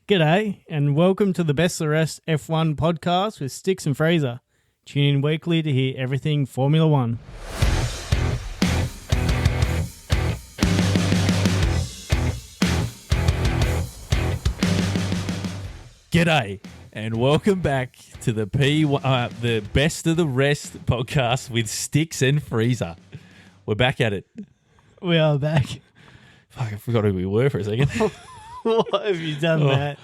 G'day, and welcome to the Best of the Rest F1 podcast with Sticks and Fraser. Tune in weekly to hear everything Formula One. G'day, and welcome back to the the Best of the Rest podcast with Sticks and Freezer. We're back at it. We are back. Fuck, I forgot who we were for a second. What have you done, Matt?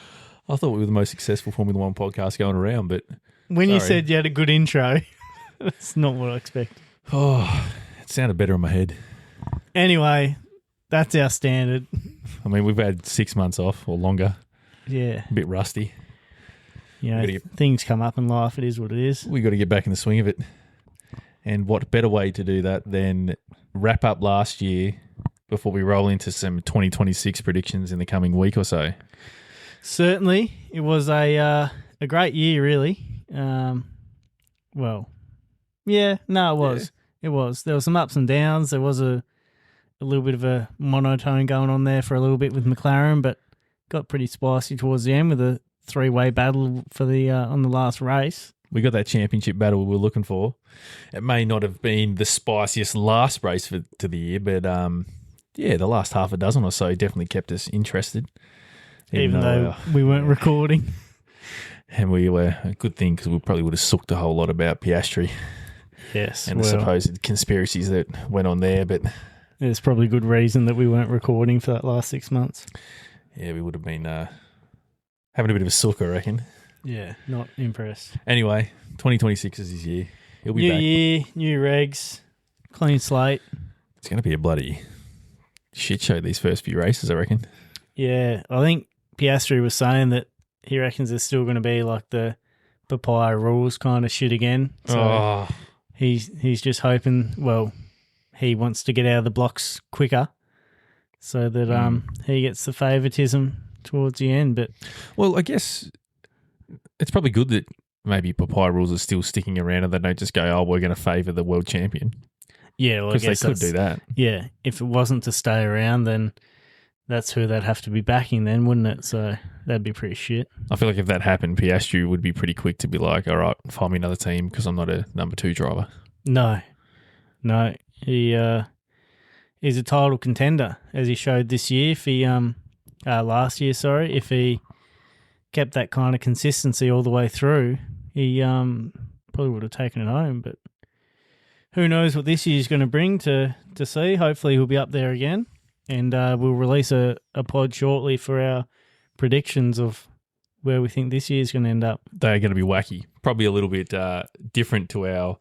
I thought we were the most successful Formula One podcast going around, but When you sorry. said you had a good intro, that's not what I expected. It sounded better in my head. Anyway, that's our standard. I mean, we've had 6 months off or longer. Yeah. A bit rusty. You know, Gotta things come up in life. It is what it is. We got to get back in the swing of it. And what better way to do that than wrap up last year before we roll into some 2026 predictions in the coming week or so? Certainly, it was a great year, really. It was. Yeah. It was. There were some ups and downs. There was a little bit of a monotone going on there for a little bit with McLaren, but got pretty spicy towards the end with a three-way battle for the on the last race. We got that championship battle we were looking for. It may not have been the spiciest last race to the year, but the last half a dozen or so definitely kept us interested. Even though we weren't recording. And we were a good thing because we probably would have sucked a whole lot about Piastri. Yes. And the supposed conspiracies that went on there. But there's probably good reason that we weren't recording for that last 6 months. Yeah, we would have been having a bit of a suck, I reckon. Yeah, not impressed. Anyway, 2026 is his year. He'll be new back. New year, new regs, clean slate. It's going to be a bloody shit show these first few races, I reckon. Yeah, I think Piastri was saying that he reckons there's still going to be like the papaya rules kind of shit again. So he's just hoping, well, he wants to get out of the blocks quicker so that he gets the favoritism towards the end. But well, I guess it's probably good that maybe papaya rules are still sticking around and they don't just go, oh, we're going to favour the world champion. Yeah, well, I because guess they could do that. Yeah, if it wasn't to stay around, then that's who they'd have to be backing then, wouldn't it? So that'd be pretty shit. I feel like if that happened, Piastri would be pretty quick to be like, all right, find me another team because I'm not a number 2 driver. No, he's a title contender, as he showed this year. If he last year, if he kept that kind of consistency all the way through, he probably would have taken it home. But who knows what this year's going to bring to see. Hopefully he'll be up there again. And we'll release a pod shortly for our predictions of where we think this year's going to end up. They're going to be wacky. Probably a little bit different to our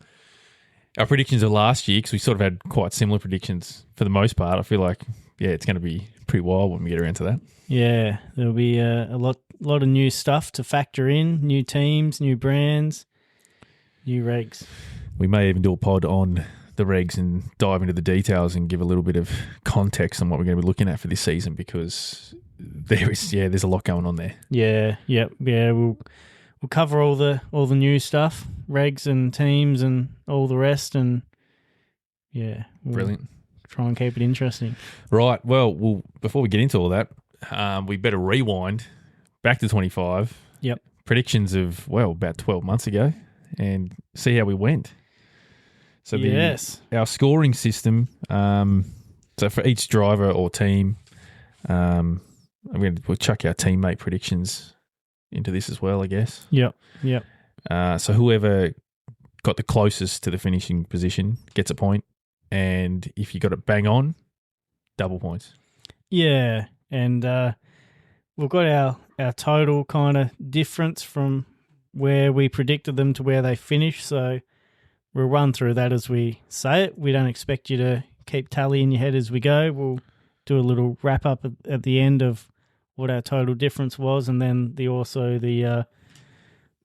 predictions of last year because we sort of had quite similar predictions for the most part. I feel like, it's going to be pretty wild when we get around to that. Yeah, there'll be a lot of new stuff to factor in, new teams, new brands, new regs. We may even do a pod on the regs and dive into the details and give a little bit of context on what we're going to be looking at for this season because there's a lot going on there. Yeah, we'll cover all the new stuff, regs and teams and all the rest, and we'll Brilliant. try and keep it interesting. Right. Well, before we get into all that, we better rewind back to 25. Yep. Predictions of about 12 months ago, and see how we went. So our scoring system, so for each driver or team, we'll chuck our teammate predictions into this as well, I guess. Yep. So whoever got the closest to the finishing position gets a point, and if you got it bang on, double points. Yeah, and we've got our total kind of difference from where we predicted them to where they finished, so we'll run through that as we say it. We don't expect you to keep tally in your head as we go. We'll do a little wrap-up at the end of what our total difference was, and then the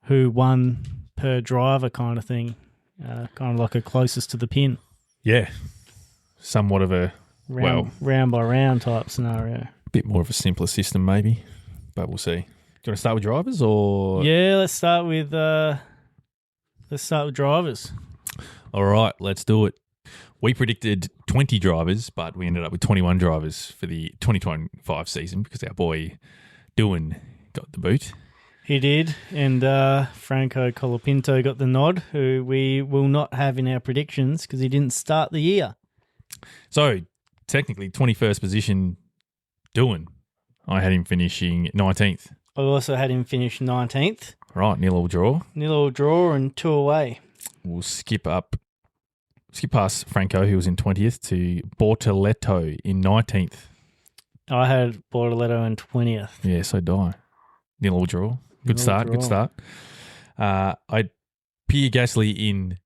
who won per driver kind of thing, kind of like a closest to the pin. Yeah, somewhat of a round by round type scenario. Bit more of a simpler system maybe, but we'll see. Do you want to start with drivers or? Yeah, let's start with drivers. All right, let's do it. We predicted 20 drivers, but we ended up with 21 drivers for the 2025 season because our boy Doohan got the boot. He did, and Franco Colapinto got the nod, who we will not have in our predictions because he didn't start the year. So, technically, 21st position, Doohan. I had him finishing 19th. I also had him finish 19th. Right, nil all draw. Nil all draw and 2 away. We'll skip past Franco, who was in 20th, to Bortoletto in 19th. I had Bortoletto in 20th. Yeah, so did I. Nil all draw. Good start. I had Pierre Gasly in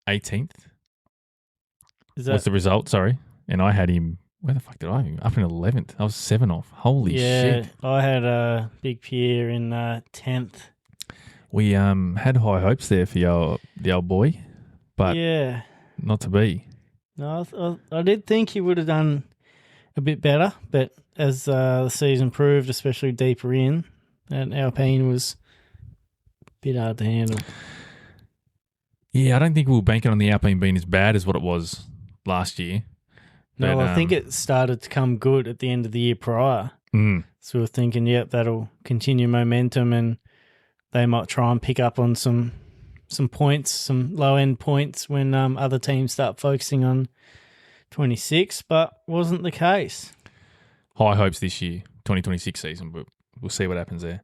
18th. What's the result? Sorry. And I had him, where the fuck did I have him? Up in 11th. I was 7 off. Holy shit. I had Big Pierre in 10th. We had high hopes there for the old boy, but not to be. No, I did think he would have done a bit better, but as the season proved, especially deeper in, that Alpine was a bit hard to handle. Yeah, I don't think we were banking on the Alpine being as bad as what it was last year. No, But, I think it started to come good at the end of the year prior. So we're thinking, that'll continue momentum and they might try and pick up on some points, some low-end points when other teams start focusing on 26, but wasn't the case. High hopes this year, 2026 season, but we'll see what happens there.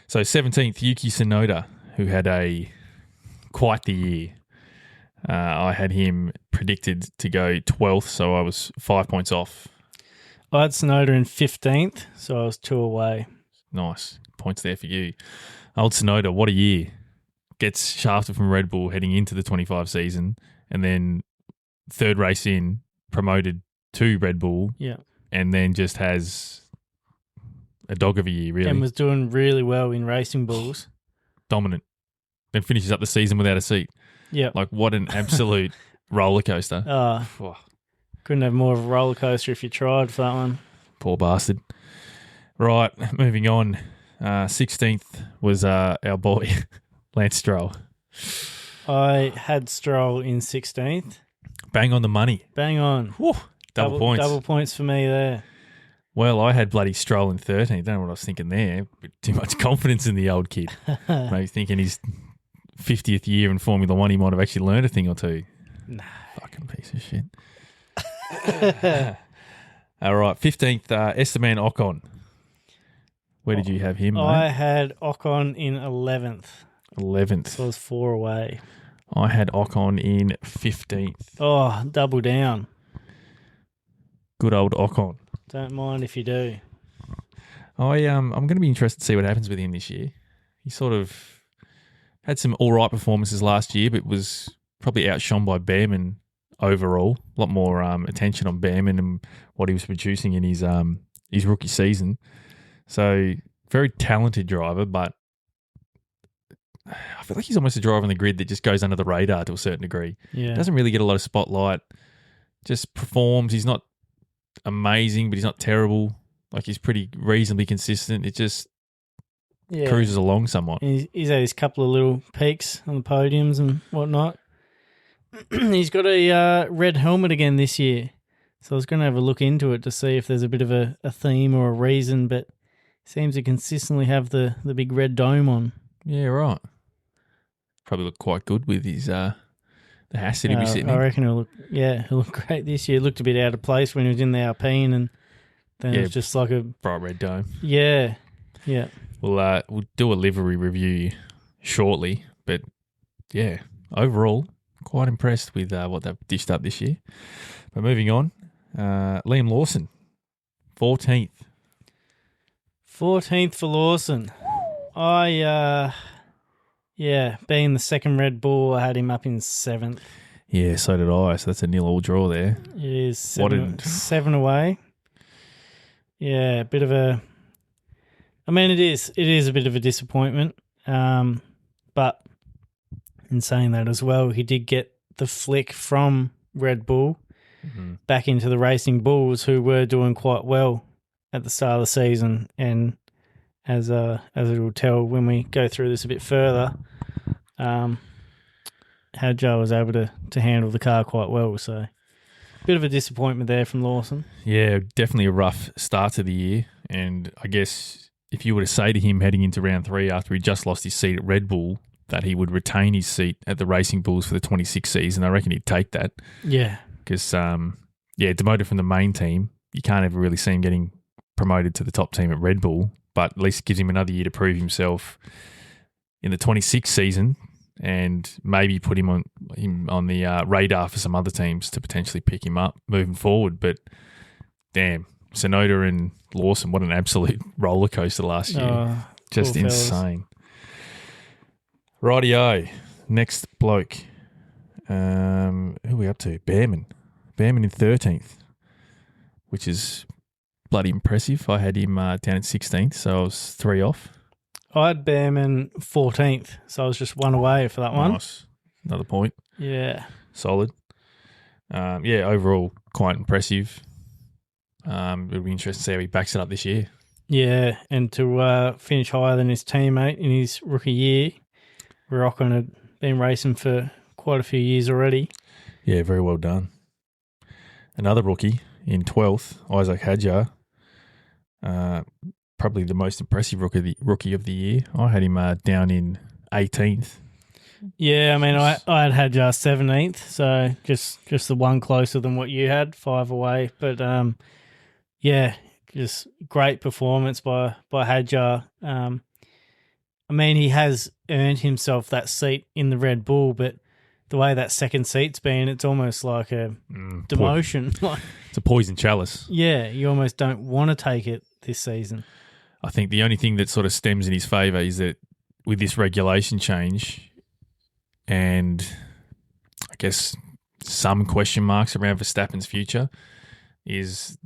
So 17th, Yuki Tsunoda, who had quite the year. I had him predicted to go 12th, so I was 5 points off. I had Tsunoda in 15th, so I was 2 away. Nice. Points there for you. Old Tsunoda, what a year. Gets shafted from Red Bull heading into the 25 season, and then third race in, promoted to Red Bull, and then just has a dog of a year, really. And was doing really well in Racing Bulls. Dominant. Then finishes up the season without a seat. Yeah. Like, what an absolute roller coaster. Couldn't have more of a roller coaster if you tried for that one. Poor bastard. Right, moving on. 16th was our boy, Lance Stroll. I had Stroll in 16th. Bang on the money. Bang on. Woo, double points. Double points for me there. Well, I had bloody Stroll in 13th. Don't know what I was thinking there. Bit too much confidence in the old kid. Maybe thinking his 50th year in Formula One, he might have actually learned a thing or two. Nah. Fucking piece of shit. All right, 15th, Esteban Ocon. Where did you have him, mate? I had Ocon in 11th. 11th. So I was 4 away. I had Ocon in 15th. Oh, double down. Good old Ocon. Don't mind if you do. I'm going to be interested to see what happens with him this year. He sort of had some all right performances last year, but was probably outshone by Behrman overall. A lot more attention on Behrman and what he was producing in his rookie season. So, very talented driver, but I feel like he's almost a driver on the grid that just goes under the radar to a certain degree. Yeah. Doesn't really get a lot of spotlight. Just performs. He's not amazing, but he's not terrible. Like, he's pretty reasonably consistent. It just cruises along somewhat. He's had his couple of little peaks on the podiums and whatnot. He's got a red helmet again this year. So I was going to have a look into it to see if there's a bit of a theme or a reason, but seems to consistently have the big red dome on. Yeah, right. Probably look quite good with his the hat that he'll be sitting in. I reckon he'll look great this year. Looked a bit out of place when he was in the Alpine, and then it was just like a bright red dome. Yeah. We'll do a livery review shortly, but yeah, overall, quite impressed with what they've dished up this year. But moving on, Liam Lawson, 14th. 14th for Lawson. Being the second Red Bull, I had him up in 7th. Yeah, so did I. So that's a 0-all draw there. It is 7 away. Yeah, it is a bit of a disappointment. But in saying that as well, he did get the flick from Red Bull back into the Racing Bulls, who were doing quite well at the start of the season, and as it will tell when we go through this a bit further, how Joe was able to handle the car quite well. So, bit of a disappointment there from Lawson. Yeah, definitely a rough start to the year, and I guess if you were to say to him heading into round 3 after he just lost his seat at Red Bull that he would retain his seat at the Racing Bulls for the 26 season, I reckon he'd take that. Yeah. Because, demoted from the main team, you can't ever really see him getting promoted to the top team at Red Bull, but at least it gives him another year to prove himself in the 26 season and maybe put him on the radar for some other teams to potentially pick him up moving forward. But damn, Sonoda and Lawson, what an absolute roller coaster last year. Just insane. Rightio. Next bloke. Who are we up to? Behrman in 13th, which is bloody impressive. I had him down at 16th, so I was 3 off. I had Behrman 14th, so I was just 1 away for that one. Nice. Another point. Yeah. Solid. Overall, quite impressive. It'll be interesting to see how he backs it up this year. Yeah, and to finish higher than his teammate in his rookie year. Rockin had been racing for quite a few years already. Yeah, very well done. Another rookie in 12th, Isaac Hadjar. Probably the most impressive rookie of the year. I had him down in 18th. Yeah, I mean, I had Hadjar 17th, so just the one closer than what you had, 5 away. But, just great performance by Hadjar. I mean, he has earned himself that seat in the Red Bull, but the way that second seat's been, it's almost like a demotion. It's a poison chalice. Yeah, you almost don't want to take it this season. I think the only thing that sort of stems in his favour is that with this regulation change and I guess some question marks around Verstappen's future is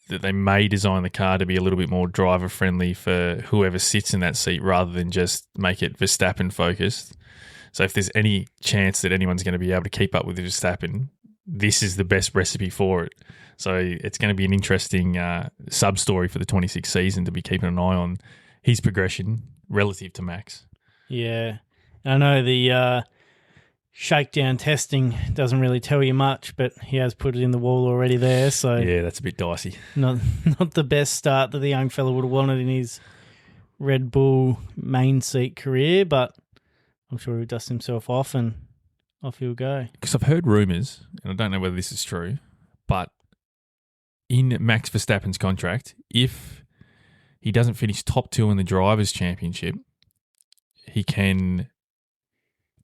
that they may design the car to be a little bit more driver friendly for whoever sits in that seat rather than just make it Verstappen focused. So if there's any chance that anyone's going to be able to keep up with Verstappen, this is the best recipe for it. So it's going to be an interesting sub-story for the 26th season to be keeping an eye on his progression relative to Max. Yeah. I know the shakedown testing doesn't really tell you much, but he has put it in the wall already there. So yeah, that's a bit dicey. Not the best start that the young fella would have wanted in his Red Bull main seat career, but I'm sure he'll dust himself off and off he'll go. Because I've heard rumours, and I don't know whether this is true, but in Max Verstappen's contract, if he doesn't finish top 2 in the Drivers' Championship, he can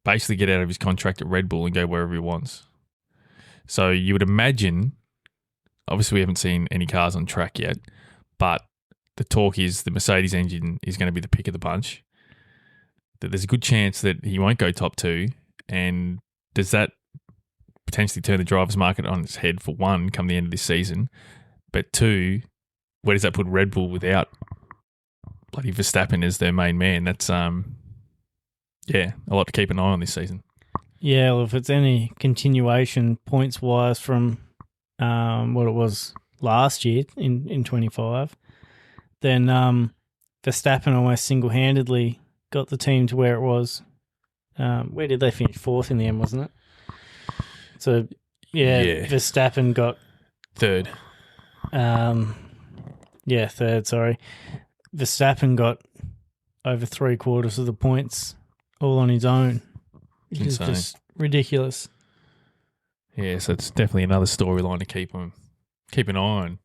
basically get out of his contract at Red Bull and go wherever he wants. So you would imagine, obviously we haven't seen any cars on track yet, but the talk is the Mercedes engine is going to be the pick of the bunch, that there's a good chance that he won't go top 2, and does that potentially turn the drivers' market on its head, for one, come the end of this season, but 2, where does that put Red Bull without bloody Verstappen as their main man? That's a lot to keep an eye on this season. Yeah, well, if it's any continuation points-wise from what it was last year in 25, then Verstappen almost single-handedly got the team to where it was. Where did they finish? 4th in the end, wasn't it? So, Verstappen got... 3rd. Third, sorry. Verstappen got over 3/4 of the points all on his own, which is just ridiculous. Yeah, so it's definitely another storyline to keep an eye on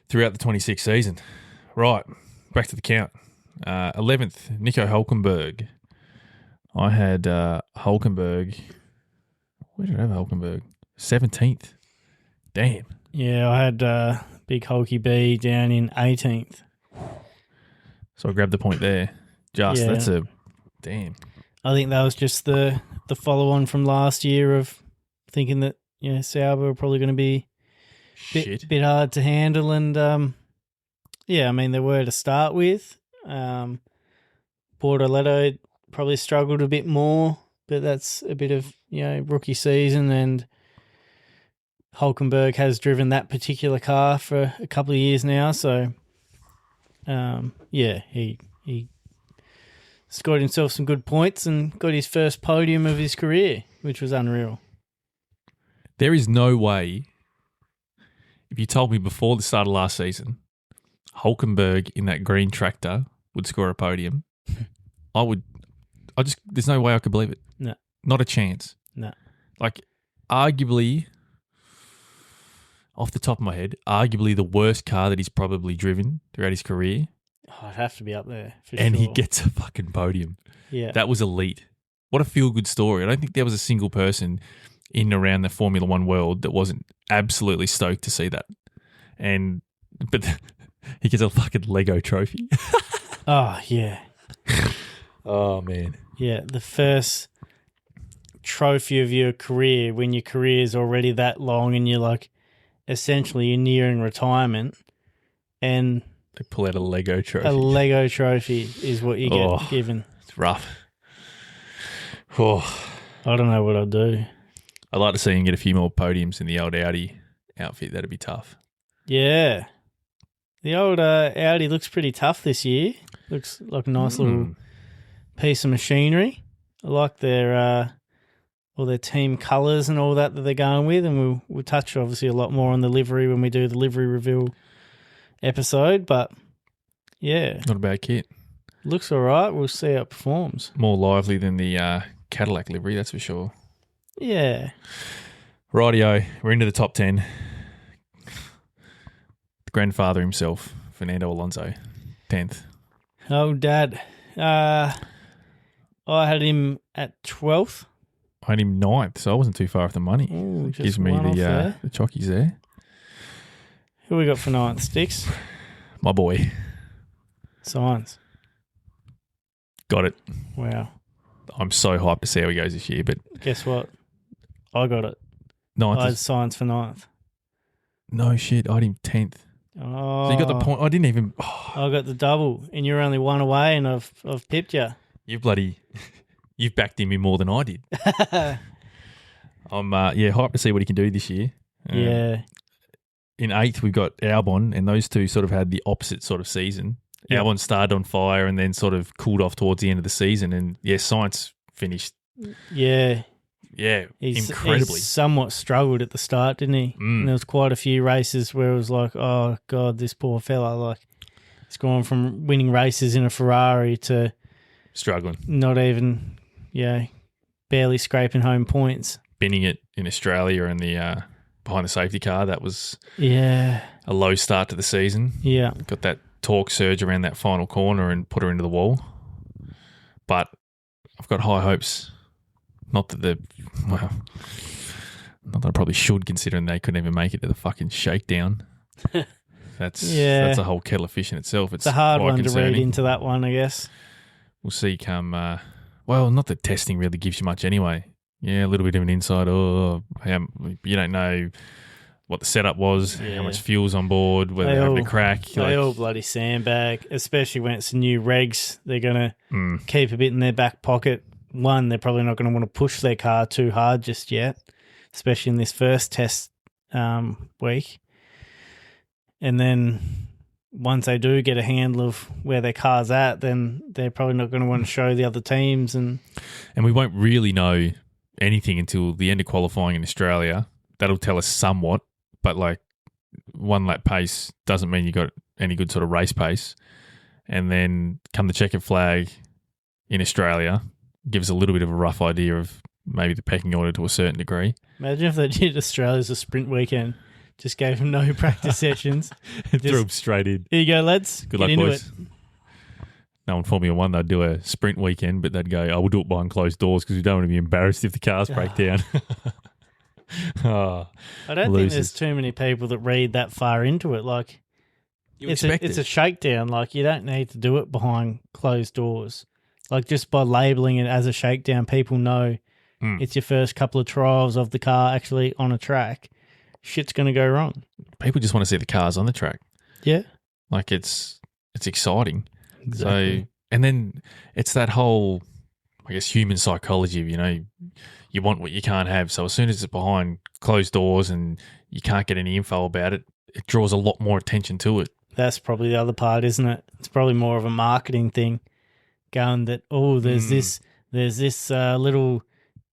throughout the 26th season. Right, back to the count. 11th, Nico Hülkenberg. I had Hülkenberg. Where did I have Hülkenberg? 17th. Damn. Yeah, I had Big Hulky B down in 18th. So I grabbed the point there. That's a damn. I think that was just the follow-on from last year of thinking that Sauber were probably going to be a bit hard to handle, and I mean they were to start with. Bortoleto probably struggled a bit more, but that's a bit of rookie season, and Hülkenberg has driven that particular car for a couple of years now, so he scored himself some good points and got his first podium of his career, which was unreal. There is no way, if you told me before the start of last season, Hulkenberg in that green tractor would score a podium, there's no way I could believe it. No. Not a chance. No. Like, arguably, off the top of my head, arguably the worst car that he's probably driven throughout his career. Oh, it'd have to be up there. And sure. he gets a fucking podium. Yeah. That was elite. What a feel-good story. I don't think there was a single person in and around the Formula One world that wasn't absolutely stoked to see that. But he gets a fucking Lego trophy. Oh, yeah. Oh, man. Yeah, the first trophy of your career when your career is already that long and you're like, essentially you're nearing retirement, and they pull out a Lego trophy. A Lego trophy is what you get given. It's rough. Oh. I don't know what I'd do. I'd like to see him get a few more podiums in the old Audi outfit. That'd be tough. Yeah. The old Audi looks pretty tough this year. Looks like a nice little piece of machinery. I like their all their team colours and all that they're going with, and we'll touch obviously a lot more on the livery when we do the livery reveal episode, but yeah. Not a bad kit. Looks all right. We'll see how it performs. More lively than the Cadillac livery, that's for sure. Yeah. Rightio, we're into the top 10. The grandfather himself, Fernando Alonso, 10th. Oh, Dad. I had him at 12th. I had him 9th, so I wasn't too far off the money. Ooh, gives me the chockies there. Who we got for 9th, Sticks? My boy. Science. Got it. Wow. I'm so hyped to see how he goes this year, but... Guess what? I got it. 9th. I had Science for 9th. No shit, I had him 10th. Oh. So you got the point. I didn't even... Oh. I got the double, and you're only one away, and I've pipped you. You've backed him in more than I did. I'm hyped to see what he can do this year. Yeah. In 8th, we've got Albon, and those two sort of had the opposite sort of season. Yeah. Albon started on fire and then sort of cooled off towards the end of the season, and Sainz finished. Yeah. Yeah, incredibly. He somewhat struggled at the start, didn't he? And there was quite a few races where it was like, oh, God, this poor fella. Like, he's gone from winning races in a Ferrari to... struggling. Not even, barely scraping home points. Binning it in Australia and the behind the safety car. That was a low start to the season. Yeah. Got that torque surge around that final corner and put her into the wall. But I've got high hopes. Not that I probably should, considering they couldn't even make it to the fucking shakedown. That's a whole kettle of fish in itself. It's a hard one to read into that one, I guess. We'll see come, not that testing really gives you much anyway. Yeah, a little bit of an insight. You don't know what the setup was, how much fuel's on board, whether they're having a crack. They all bloody sandbag, especially when it's new regs. They're going to keep a bit in their back pocket. One, they're probably not going to want to push their car too hard just yet, especially in this first test week. And then once they do get a handle of where their car's at, then they're probably not going to want to show the other teams. And we won't really know anything until the end of qualifying in Australia. That'll tell us somewhat, but like 1 lap pace doesn't mean you got any good sort of race pace. And then come the checkered flag in Australia, gives a little bit of a rough idea of maybe the pecking order to a certain degree. Imagine if they did Australia's a sprint weekend. Just gave them no practice sessions. Threw them straight in. Here you go, lads. Good luck, boys. No, in Formula One, they'd do a sprint weekend, but they'd go, we'll do it behind closed doors because we don't want to be embarrassed if the cars break down. I don't think there's too many people that read that far into it. Like, it's a shakedown. Like, you don't need to do it behind closed doors. Like, just by labelling it as a shakedown, people know it's your first couple of trials of the car actually on a track. Shit's going to go wrong. People just want to see the cars on the track. Yeah. Like, it's exciting. Exactly. So, and then it's that whole, I guess, human psychology of, you want what you can't have. So as soon as it's behind closed doors and you can't get any info about it, it draws a lot more attention to it. That's probably the other part, isn't it? It's probably more of a marketing thing, going that, there's this little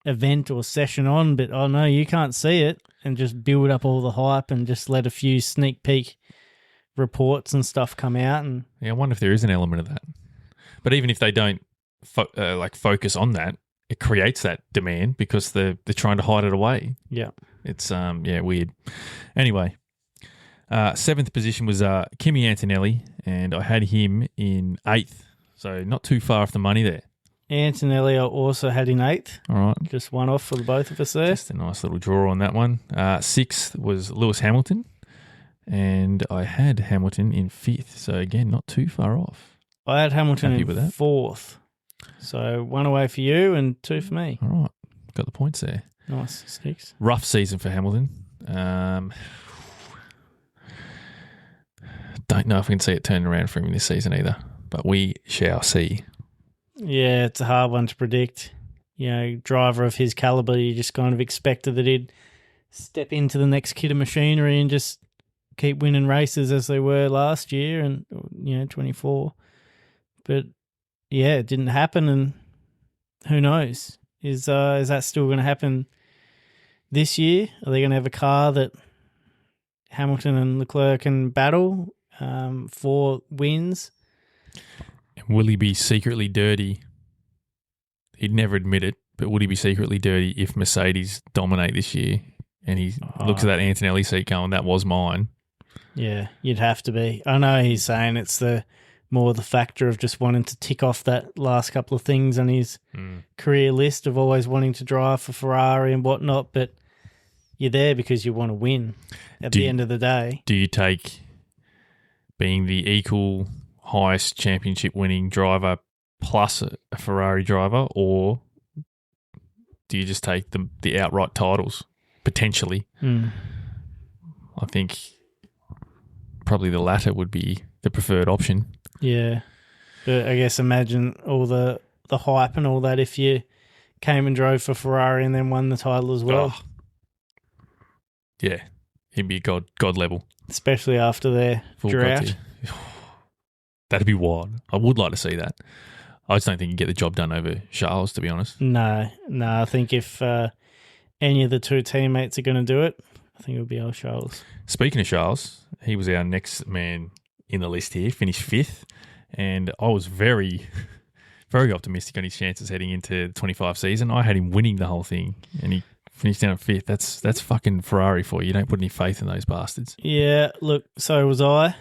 event or session on, but no, you can't see it, and just build up all the hype and just let a few sneak peek reports and stuff come out, and Yeah, I wonder if there is an element of that. But even if they don't focus on that, it creates that demand because they're trying to hide it away. yeah. It's weird. Anyway, seventh position was Kimi Antonelli, and I had him in 8th, so not too far off the money there. Antonelli I also had in 8th. All right, Just one off for the both of us there. just a nice little draw on that one. 6th was Lewis Hamilton, and I had Hamilton in 5th, so again, not too far off. I had Hamilton Happy in with that. 4th. So 1 away for you and 2 for me. All right, got the points there. Nice. 6. Rough season for Hamilton. Don't know if we can see it turn around for him this season either, but we shall see. Yeah, it's a hard one to predict. Driver of his caliber, you just kind of expected that he'd step into the next kit of machinery and just keep winning races as they were last year and 24. But yeah, it didn't happen, and who knows? Is that still going to happen this year? Are they going to have a car that Hamilton and Leclerc can battle for wins? And will he be secretly dirty? He'd never admit it, but would he be secretly dirty if Mercedes dominate this year and he looks at that Antonelli seat going, that was mine? Yeah, you'd have to be. I know he's saying it's the factor of just wanting to tick off that last couple of things on his career list of always wanting to drive for Ferrari and whatnot, but you're there because you want to win at the end of the day. Do you take being the equal highest championship winning driver plus a Ferrari driver, or do you just take the outright titles potentially? I think probably the latter would be the preferred option. Yeah. But I guess imagine all the hype and all that if you came and drove for Ferrari and then won the title as well. Oh. Yeah. He'd be god level. Especially after their Full drought. criteria. That'd be wild. I would like to see that. I just don't think you get the job done over Charles, to be honest. No. I think if any of the two teammates are going to do it, I think it would be old Charles. Speaking of Charles, he was our next man in the list here, finished 5th, and I was very, very optimistic on his chances heading into the 25 season. I had him winning the whole thing, and he finished down at 5th. That's fucking Ferrari for you. You don't put any faith in those bastards. Yeah, look, so was I.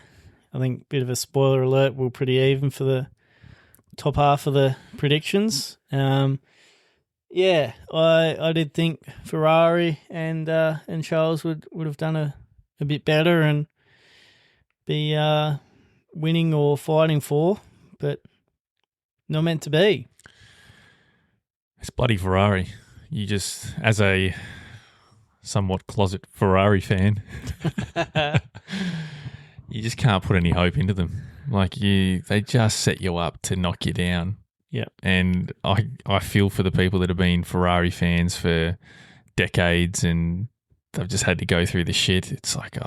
I think, bit of a spoiler alert, we're pretty even for the top half of the predictions. Yeah, I did think Ferrari and Charles would have done a bit better and be winning or fighting for, but not meant to be. It's bloody Ferrari. You just, as a somewhat closet Ferrari fan, you just can't put any hope into them. Like they just set you up to knock you down. Yeah. And I feel for the people that have been Ferrari fans for decades and they've just had to go through the shit. It's like,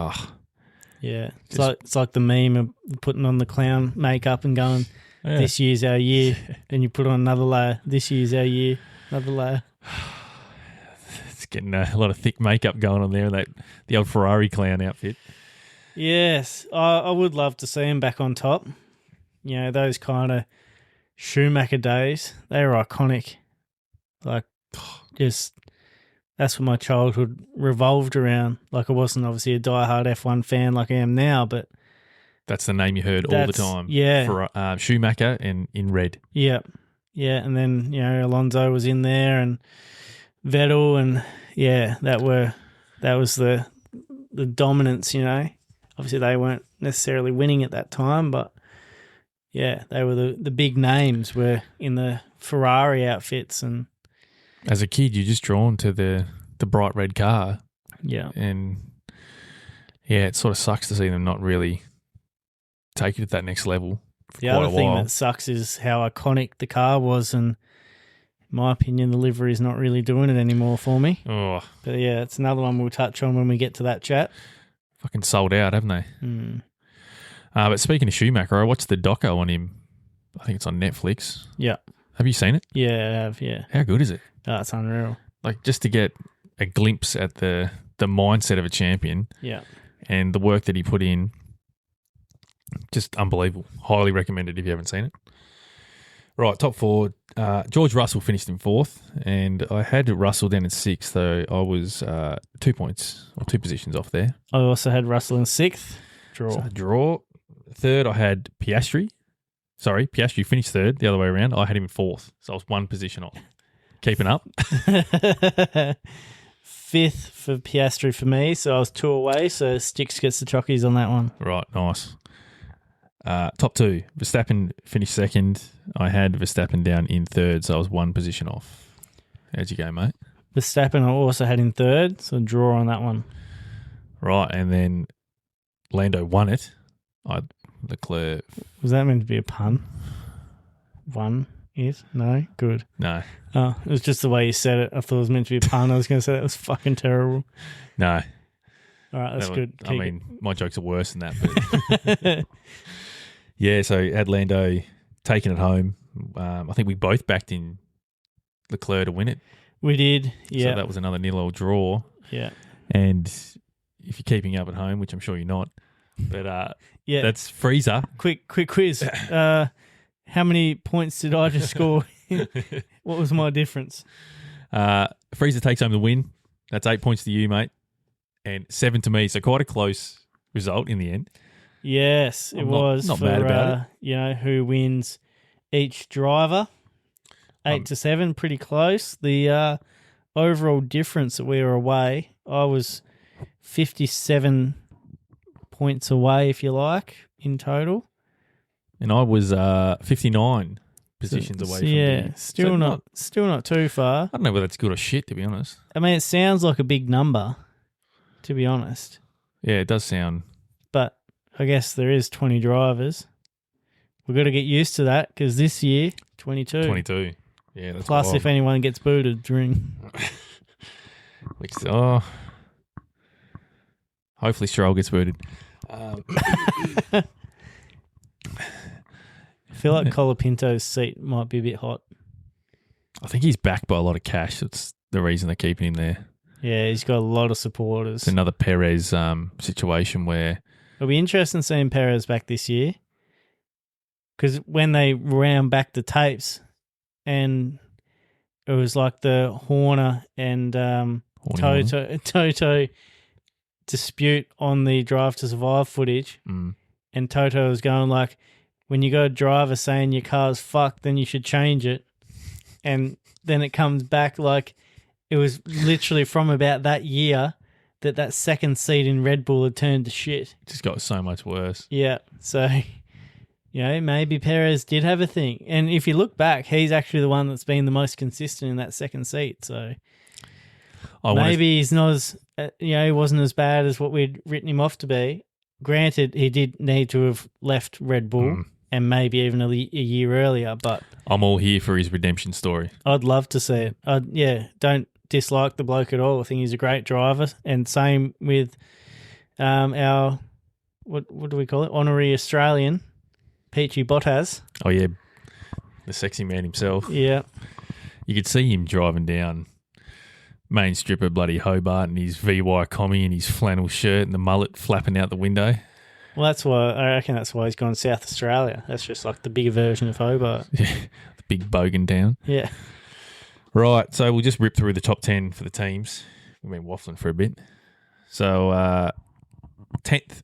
yeah. It's like the meme of putting on the clown makeup and going, this year's our year. Then you put on another layer. This year's our year. Another layer. It's getting a lot of thick makeup going on there, the old Ferrari clown outfit. Yes. I would love to see him back on top. Those kind of Schumacher days, they were iconic. Like, just that's what my childhood revolved around. Like, I wasn't obviously a diehard F1 fan like I am now, but that's the name you heard all the time. Yeah, for Schumacher and in red. Yeah, and then Alonso was in there and Vettel, and that was the dominance. Obviously they weren't necessarily winning at that time, but. Yeah, they were the big names were in the Ferrari outfits. And as a kid, you're just drawn to the bright red car. Yeah. And, it sort of sucks to see them not really take it to that next level for the quite other a thing while. that sucks is how iconic the car was. And in my opinion, the livery is not really doing it anymore for me. Oh, But yeah, it's another one we'll touch on when we get to that chat. fucking sold out, haven't they? But speaking of Schumacher, I watched the doco on him. I think it's on Netflix. Yeah. Have you seen it? Yeah, I have, yeah. How good is it? Oh, it's unreal. Like, just to get a glimpse at the mindset of a champion Yeah. and the work that he put in Just unbelievable. Highly recommended if you haven't seen it. Right, top four. George Russell finished in fourth, and I had Russell down in sixth, so I was 2 points or 2 positions off there. I also had Russell in sixth. Draw. So draw. Third, I had Piastri. Sorry, Piastri finished third the other way around. I had him in fourth, so I was 1 position off. Keeping up. Fifth for Piastri for me, so I was 2 away, so Sticks gets the chockies on that one. Right, nice. Top 2, Verstappen finished second. I had Verstappen down in third, so I was 1 position off. How'd you go, mate? Verstappen I also had in third, so draw on that one. Right, and then Lando won it. Leclerc. Was that meant to be a pun? Won it? No? Good. No. Oh, it was just the way you said it. I thought it was meant to be a pun. I was going to say that was fucking terrible. No. All right, that's good. I mean, my jokes are worse than that. But yeah, so had Lando taking it home. I think we both backed in Leclerc to win it. We did, yeah. So that was another nil-all draw. Yeah. And if you're keeping up at home, which I'm sure you're not, but yeah, that's Freezer. Quick quiz. How many points did I just score? What was my difference? Freezer takes home the win. That's 8 points to you, mate, and 7 to me. So quite a close result in the end. Yes, it was. Not for, mad about it. You know, who wins each driver. 8 to 7, pretty close. The overall difference that we were away, I was 57 points away, if you like, in total. And I was 59 positions away from yeah, you. still not too far. I don't know whether that's good or shit, to be honest. I mean, it sounds like a big number, to be honest. Yeah, it does sound. But I guess there is 20 drivers. We've got to get used to that because this year, 22. 22. Yeah, that's Plus, wild. if anyone gets booted during... Hopefully Stroll gets booted. I feel like Colapinto's seat might be a bit hot. I think he's backed by a lot of cash. That's the reason they're keeping him there. Yeah, he's got a lot of supporters. It's another Perez situation where... It'll be interesting seeing Perez back this year because when they ran back the tapes and it was like the Horner and Toto dispute on the Drive to Survive footage and Toto was going like, when you got a driver saying your car's fucked, then you should change it. And then it comes back like it was literally from about that year that second seat in Red Bull had turned to shit. It just got so much worse. Yeah. So, you know, maybe Perez did have a thing. And if you look back, he's actually the one that's been the most consistent in that second seat. So maybe he's not as, he wasn't as bad as what we'd written him off to be. Granted, he did need to have left Red Bull and maybe even a year earlier, but... I'm all here for his redemption story. I'd love to see it. Don't dislike the bloke at all. I think he's a great driver. And same with our, what do we call it? Honorary Australian, Peachy Bottas. Oh, yeah. The sexy man himself. Yeah. You could see him driving down main strip of bloody Hobart in his VY commie and his flannel shirt and the mullet flapping out the window. Well, I reckon that's why he's gone South Australia. That's just like the bigger version of Hobart. Yeah, the big bogan town. Yeah. Right, so we'll just rip through the top 10 for the teams. We've been waffling for a bit. So, 10th.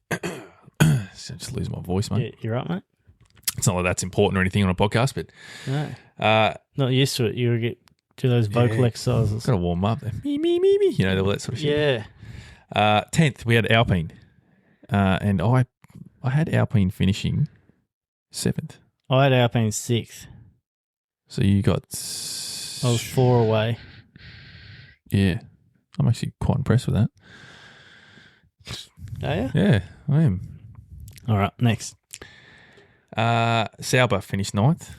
So just losing my voice, mate. Yeah, you're right, mate. It's not like that's important or anything on a podcast, but... No. Not used to it. You do those vocal exercises. Got to warm up. Me, you know, all that sort of shit. Yeah. 10th, we had Alpine. And I had Alpine finishing 7th. I had Alpine 6th. So you got... I was 4 away. Yeah. I'm actually quite impressed with that. Are you? Yeah, I am. All right, next. Sauber finished 9th.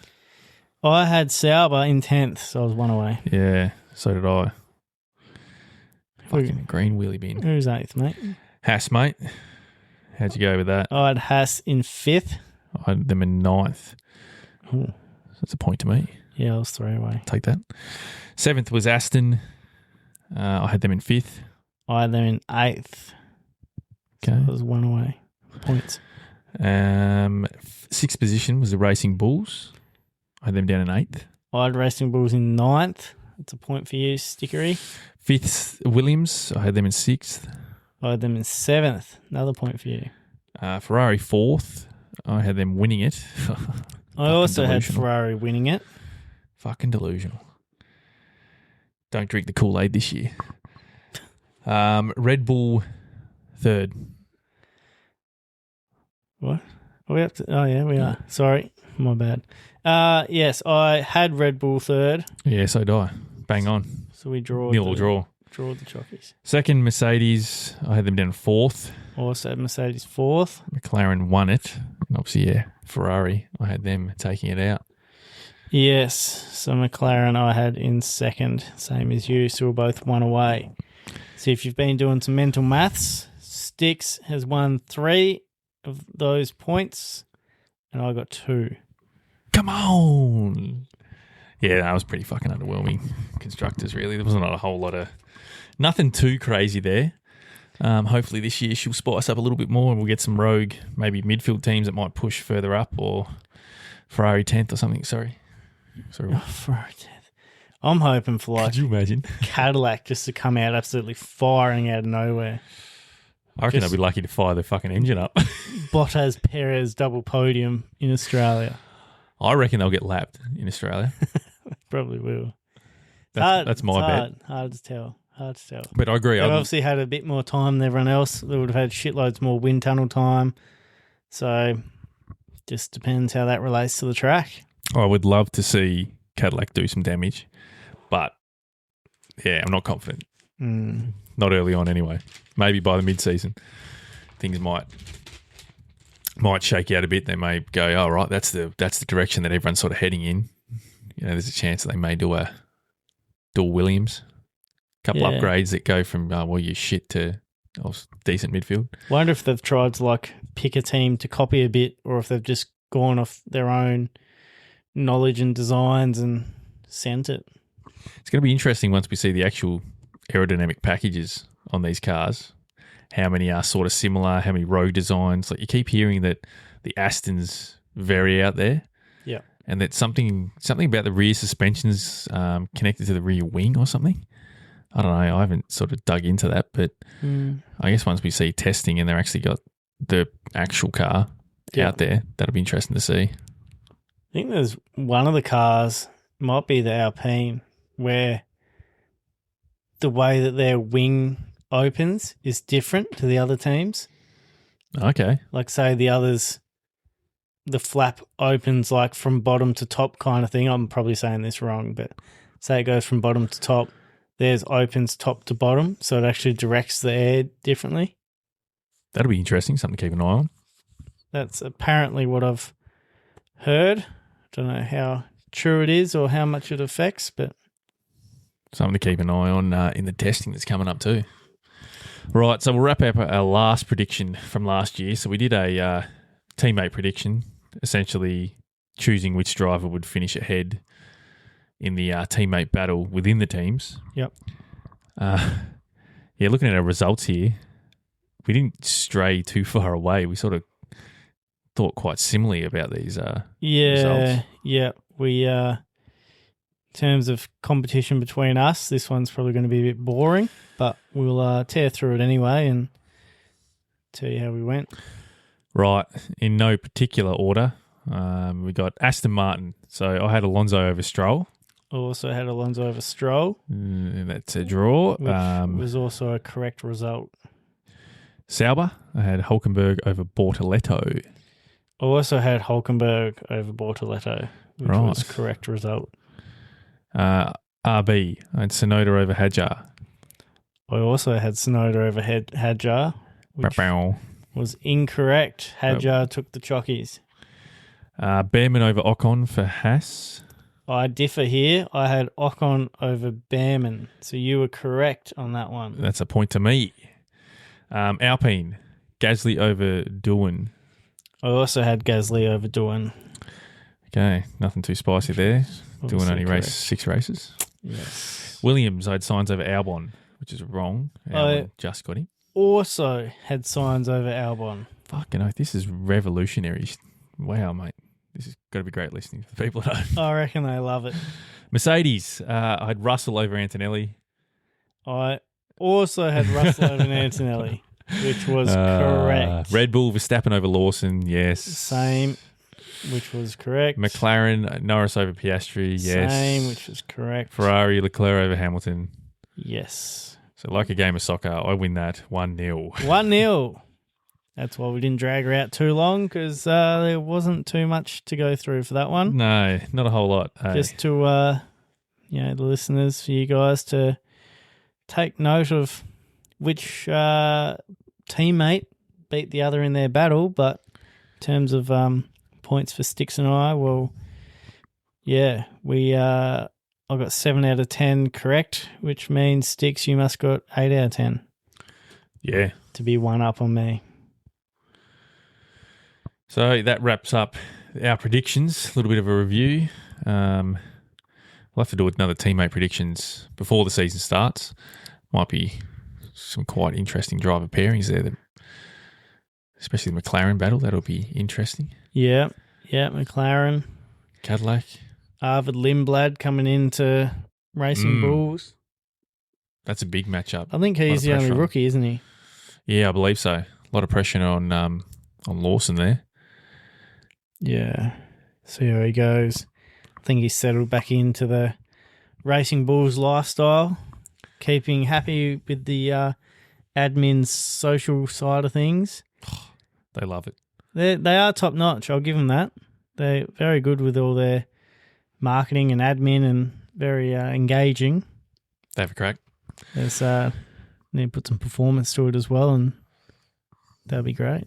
I had Sauber in 10th, so I was 1 away. Yeah, so did I. Fucking green wheelie bin. Who's 8th, mate? Haas, mate. How'd you go with that? I had Haas in 5th. I had them in 9th. Ooh. So that's a point to me. Yeah, I was 3 away. Take that. 7th was Aston. I had them in 5th. I had them in 8th. Okay. So I was 1 away. Points. Sixth position was the Racing Bulls. I had them down in 8th. I had Racing Bulls in 9th. That's a point for you, Stickery. 5th, Williams. I had them in 6th. I had them in 7th. Another point for you. Ferrari 4th. I had them winning it. I also had delusional. Ferrari winning it. Fucking delusional. Don't drink the Kool-Aid this year. Red Bull 3rd. What? Are we up to? Oh, yeah, we are. Sorry. My bad. Yes, I had Red Bull 3rd. Yeah, so do I. Bang on. So we draw. Nil or draw. Draw the Chockies. Second, Mercedes. I had them down 4th. Also had Mercedes 4th. McLaren won it. And obviously, yeah, Ferrari. I had them taking it out. Yes. So McLaren I had in 2nd, same as you. So we're both 1 away. So if you've been doing some mental maths, Sticks has won 3 of those points, and I got 2. Come on. Yeah, that was pretty fucking underwhelming. Constructors, really. There wasn't a whole lot of... Nothing too crazy there. Hopefully this year she'll spice up a little bit more and we'll get some rogue, maybe midfield teams that might push further up, or Ferrari 10th or something. Sorry. Oh, Ferrari 10th. I'm hoping for like Could you imagine? Cadillac just to come out absolutely firing out of nowhere. I reckon Just- I'd be lucky to fire the fucking engine up. Bottas Perez double podium in Australia. I reckon they'll get lapped in Australia. Probably will. That's my bet. Hard to tell. Hard to tell. But I agree. They've obviously had a bit more time than everyone else. They would have had shitloads more wind tunnel time. So just depends how that relates to the track. I would love to see Cadillac do some damage. But, yeah, I'm not confident. Not early on anyway. Maybe by the mid-season, things might shake out a bit. They may go, oh, right, that's the direction that everyone's sort of heading in. You know, there's a chance that they may do a dual Williams. Couple upgrades that go from, you shit to decent midfield. Wonder if they've tried to like pick a team to copy a bit, or if they've just gone off their own knowledge and designs and sent it. It's going to be interesting once we see the actual aerodynamic packages on these cars. How many are sort of similar? How many rogue designs? Like you keep hearing that the Astons vary out there. Yeah. And that something about the rear suspensions connected to the rear wing or something. I don't know. I haven't sort of dug into that, but I guess once we see testing and they're actually got the actual car out there, that'll be interesting to see. I think there's one of the cars, might be the Alpine, where the way that their wing opens is different to the other teams. Okay. Like say the others, the flap opens like from bottom to top kind of thing. I'm probably saying this wrong, but say it goes from bottom to top. Theirs opens top to bottom, so it actually directs the air differently. That'll be interesting, something to keep an eye on. That's apparently what I've heard. Don't know how true it is or how much it affects, but something to keep an eye on in the testing that's coming up too. Right, so we'll wrap up our last prediction from last year. So we did a teammate prediction, essentially choosing which driver would finish ahead in the teammate battle within the teams. Yep. Looking at our results here, we didn't stray too far away. We sort of thought quite similarly about these results. Yeah. We, in terms of competition between us, this one's probably going to be a bit boring, but we'll tear through it anyway and tell you how we went. Right. In no particular order, we got Aston Martin. So I had Alonso over Stroll. I also had Alonso over Stroll. That's a draw. Which was also a correct result. Sauber, I had Hulkenberg over Bortoleto. I also had Hulkenberg over Bortoleto, which was a correct result. RB, I had Sonoda over Hadjar. I also had Sonoda over Hadjar, which was incorrect. Hadjar took the chockies. Behrman over Ocon for Haas. I differ here. I had Ocon over Behrman, so you were correct on that one. That's a point to me. Alpine, Gasly over Doohan. I also had Gasly over Doohan. Okay, nothing too spicy there. Obviously Doohan only correct. raced 6 races. Yes. Williams, I had Sainz over Albon, which is wrong. Albon just got him. Also had Sainz over Albon. Fucking oath, this is revolutionary. Wow, mate. This has got to be great listening for the people at home. I reckon they love it. Mercedes, I had Russell over Antonelli. I also had Russell over Antonelli, which was correct. Red Bull, Verstappen over Lawson, yes. Same, which was correct. McLaren, Norris over Piastri, yes. Same, which was correct. Ferrari, Leclerc over Hamilton. Yes. So like a game of soccer, I win that 1-0. 1-0. That's why we didn't drag her out too long, because there wasn't too much to go through for that one. No, not a whole lot. Just to, the listeners, for you guys to take note of which teammate beat the other in their battle. But in terms of points for Sticks and I, well, yeah, I got 7 out of 10 correct, which means Sticks, you must got 8 out of 10. Yeah. To be one up on me. So that wraps up our predictions. A little bit of a review. We'll have to do another teammate predictions before the season starts. Might be some quite interesting driver pairings there, especially the McLaren battle. That'll be interesting. Yeah, McLaren. Cadillac. Arvid Lindblad coming into Racing Bulls. That's a big matchup. I think he's the only rookie, isn't he? Yeah, I believe so. A lot of pressure on Lawson there. Yeah. See how he goes. I think he's settled back into the Racing Bulls lifestyle, keeping happy with the admin's social side of things. They love it. They are top notch. I'll give them that. They're very good with all their marketing and admin and very engaging. They have a crack. There's need to put some performance to it as well, and that'll be great.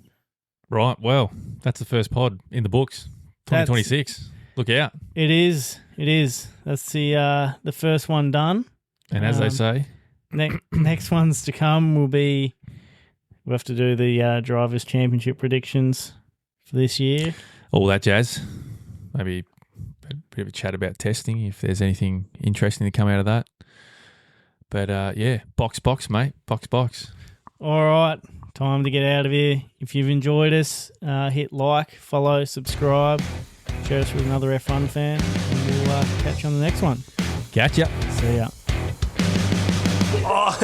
Right. Well, that's the first pod in the books. 2026. Look out. It is. That's the first one done. And as they say, next ones to come will be, we'll have to do the Drivers' Championship predictions for this year. All that jazz. Maybe a bit of a chat about testing, if there's anything interesting to come out of that. But box, mate. Box. All right. Time to get out of here. If you've enjoyed us, hit like, follow, subscribe, share us with another F1 fan, and we'll catch you on the next one. Gotcha. See ya. Oh,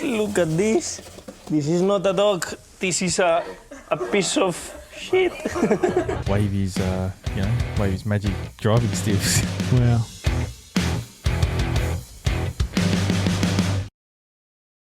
look at this. This is not a dog. This is a piece of shit. Wave his magic driving skills. Well,